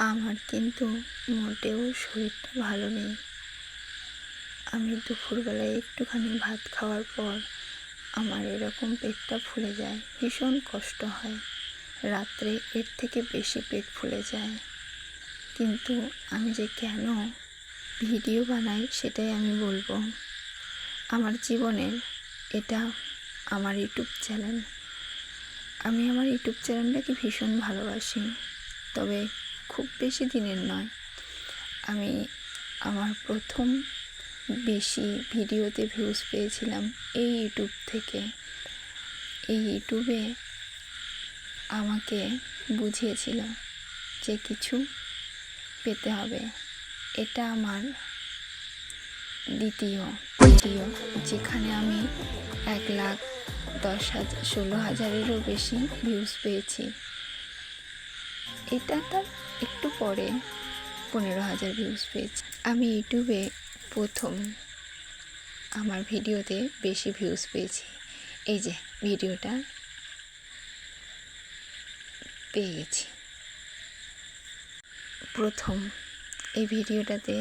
আমার কিন্তু মোটেও শরীরটা ভালো নেই। আমি দুপুরবেলায় একটুখানি ভাত খাওয়ার পর আমার এরকম পেটটা ফুলে যায়, ভীষণ কষ্ট হয়। রাত্রে এর থেকে বেশি পেট ফুলে যায়। কিন্তু আমি যে কেন ভিডিও বানাই সেটাই আমি বলবো। আমার জীবনের এটা আমার ইউটিউব চ্যানেল। আমি আমার ইউটিউব চ্যানেলটাকে ভীষণ ভালোবাসি, তবে খুব বেশি দিনের নয়। আমি আমার প্রথম বেশি ভিডিওতে ভিউজ পেয়েছিলাম এই ইউটিউব থেকে। এই ইউটিউবে আমাকে বুঝিয়েছিল যে কিছু পেতে হবে। এটা আমার দ্বিতীয় ভিডিও যেখানে আমি 1,10,16,000-এরও বেশি ভিউজ পেয়েছি। এটা তার একটু পরে 15,000 ভিউজ পেয়েছি। আমি ইউটিউবে প্রথম আমার ভিডিওতে বেশি ভিউজ পেয়েছি। এই যে ভিডিওটা পেয়ে গেছি। প্রথম এই ভিডিওটাতে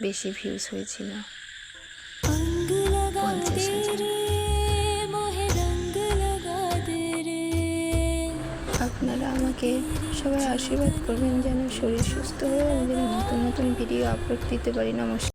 বেশি ভিউজ হয়েছিল 50,000। আপনারা আমাকে সবাই আশীর্বাদ করবেন যেন শরীর সুস্থ হয়ে আমি যেন নতুন নতুন ভিডিও আপলোড দিতে পারি। নমস্কার।